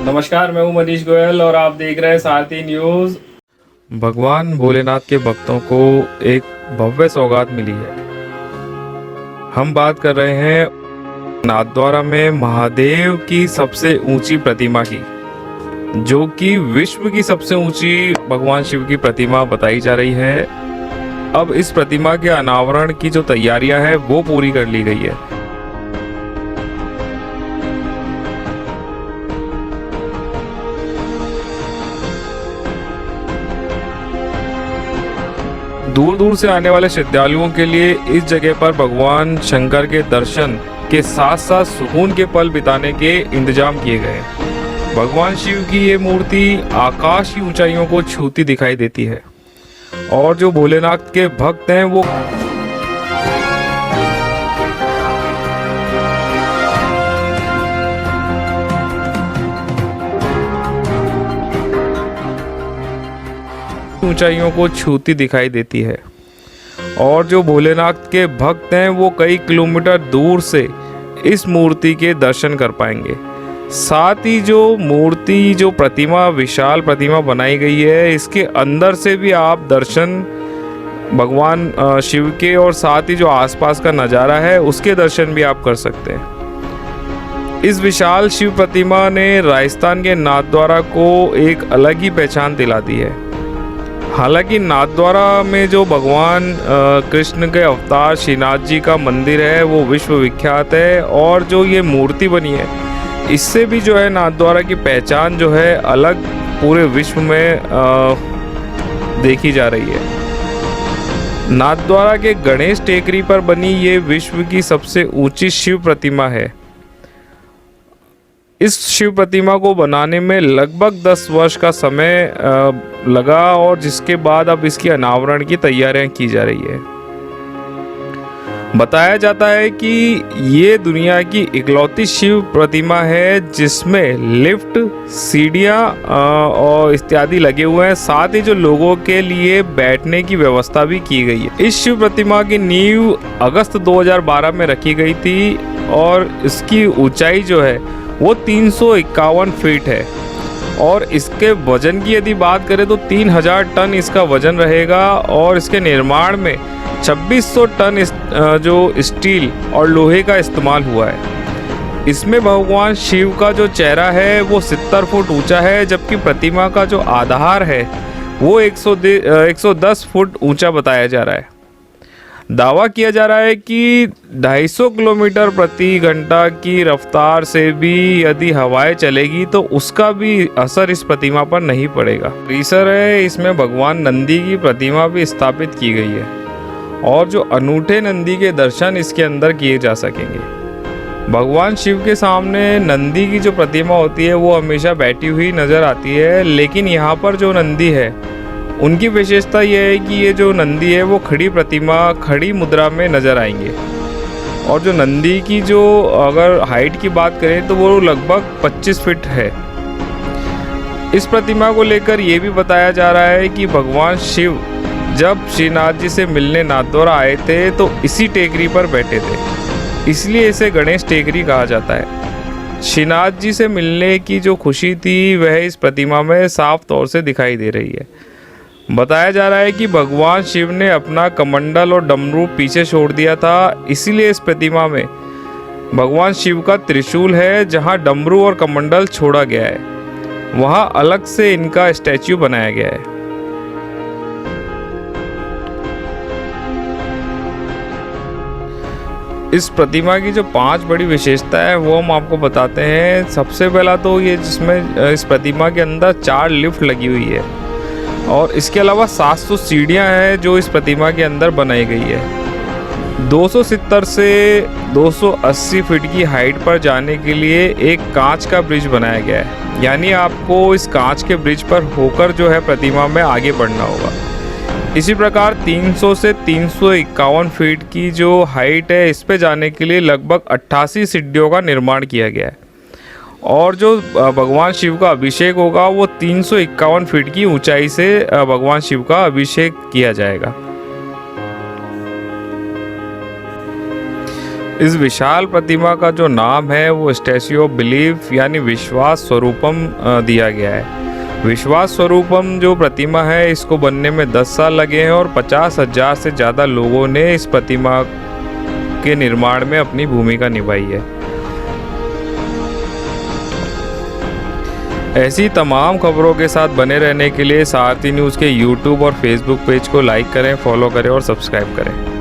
नमस्कार, मैं हूं मनीष गोयल और आप देख रहे हैं सारथी न्यूज। भगवान भोलेनाथ के भक्तों को एक भव्य सौगात मिली है। हम बात कर रहे हैं नाथद्वारा में महादेव की सबसे ऊंची प्रतिमा की, जो कि विश्व की सबसे ऊंची भगवान शिव की प्रतिमा बताई जा रही है। अब इस प्रतिमा के अनावरण की जो तैयारियां हैं वो पूरी कर ली गई है। दूर दूर से आने वाले श्रद्धालुओं के लिए इस जगह पर भगवान शंकर के दर्शन के साथ साथ सुकून के पल बिताने के इंतजाम किए गए। भगवान शिव की ये मूर्ति आकाश की ऊंचाइयों को छूती दिखाई देती है और जो भोलेनाथ के भक्त हैं वो ऊंचाइयों को छूती दिखाई देती है और जो भोलेनाथ के भक्त हैं वो कई किलोमीटर दूर से इस मूर्ति के दर्शन कर पाएंगे। साथ ही जो प्रतिमा विशाल प्रतिमा बनाई गई है, इसके अंदर से भी आप दर्शन भगवान शिव के और साथ ही जो आसपास का नज़ारा है उसके दर्शन भी आप कर सकते हैं। इस विशाल शिव प्रतिमा ने राजस्थान के नाथद्वारा को एक अलग ही पहचान दिला दी है। हालांकि नाथद्वारा में जो भगवान कृष्ण के अवतार श्रीनाथ जी का मंदिर है वो विश्व विख्यात है और जो ये मूर्ति बनी है इससे भी जो है नाथद्वारा की पहचान जो है अलग पूरे विश्व में देखी जा रही है। नाथद्वारा के गणेश टेकरी पर बनी ये विश्व की सबसे ऊंची शिव प्रतिमा है। इस शिव प्रतिमा को बनाने में लगभग 10 वर्ष का समय लगा और जिसके बाद अब इसकी अनावरण की तैयारियां की जा रही है। बताया जाता है कि ये दुनिया की इकलौती शिव प्रतिमा है जिसमें लिफ्ट, सीढ़ियां और इत्यादि लगे हुए हैं। साथ ही जो लोगों के लिए बैठने की व्यवस्था भी की गई है। इस शिव प्रतिमा की नींव अगस्त 2012 में रखी गई थी और इसकी ऊंचाई जो है वो 351 फीट है और इसके वजन की यदि बात करें तो 3000 टन इसका वजन रहेगा और इसके निर्माण में 2600 टन जो स्टील और लोहे का इस्तेमाल हुआ है। इसमें भगवान शिव का जो चेहरा है वो 70 फुट ऊंचा है, जबकि प्रतिमा का जो आधार है वो 110 फुट ऊंचा बताया जा रहा है। दावा किया जा रहा है कि 250 किलोमीटर प्रति घंटा की रफ्तार से भी यदि हवाएं चलेगी तो उसका भी असर इस प्रतिमा पर नहीं पड़ेगा। परिसर है, इसमें भगवान नंदी की प्रतिमा भी स्थापित की गई है और जो अनूठे नंदी के दर्शन इसके अंदर किए जा सकेंगे। भगवान शिव के सामने नंदी की जो प्रतिमा होती है वो हमेशा बैठी हुई नजर आती है, लेकिन यहाँ पर जो नंदी है उनकी विशेषता यह है कि ये जो नंदी है वो खड़ी मुद्रा में नज़र आएंगे और जो नंदी की जो अगर हाइट की बात करें तो वो लगभग 25 फीट है। इस प्रतिमा को लेकर ये भी बताया जा रहा है कि भगवान शिव जब श्रीनाथ जी से मिलने नाथद्वारा आए थे तो इसी टेकरी पर बैठे थे, इसलिए इसे गणेश टेकरी कहा जाता है। श्रीनाथ जी से मिलने की जो खुशी थी वह इस प्रतिमा में साफ तौर से दिखाई दे रही है। बताया जा रहा है कि भगवान शिव ने अपना कमंडल और डमरू पीछे छोड़ दिया था, इसीलिए इस प्रतिमा में भगवान शिव का त्रिशूल है। जहां डमरू और कमंडल छोड़ा गया है वहां अलग से इनका स्टैच्यू बनाया गया है। इस प्रतिमा की जो 5 बड़ी विशेषता है वो हम आपको बताते हैं। सबसे पहला तो ये जिसमें इस प्रतिमा के अंदर 4 लिफ्ट लगी हुई है और इसके अलावा 700 सीढ़ियां हैं जो इस प्रतिमा के अंदर बनाई गई है। 270 से 280 फीट की हाइट पर जाने के लिए एक कांच का ब्रिज बनाया गया है, यानी आपको इस कांच के ब्रिज पर होकर जो है प्रतिमा में आगे बढ़ना होगा। इसी प्रकार 300 से 351 फीट की जो हाइट है इस पे जाने के लिए लगभग 88 सीढ़ियों का निर्माण किया गया है और जो भगवान शिव का अभिषेक होगा वो 351 फीट की ऊंचाई से भगवान शिव का अभिषेक किया जाएगा। इस विशाल प्रतिमा का जो नाम है वो स्टैच्यू ऑफ बिलीफ यानी विश्वास स्वरूपम दिया गया है। विश्वास स्वरूपम जो प्रतिमा है इसको बनने में 10 साल लगे हैं और 50,000 से ज़्यादा लोगों ने इस प्रतिमा के निर्माण में अपनी भूमिका निभाई है। ऐसी तमाम खबरों के साथ बने रहने के लिए सारथी न्यूज़ के यूट्यूब और फेसबुक पेज को लाइक करें, फॉलो करें और सब्सक्राइब करें।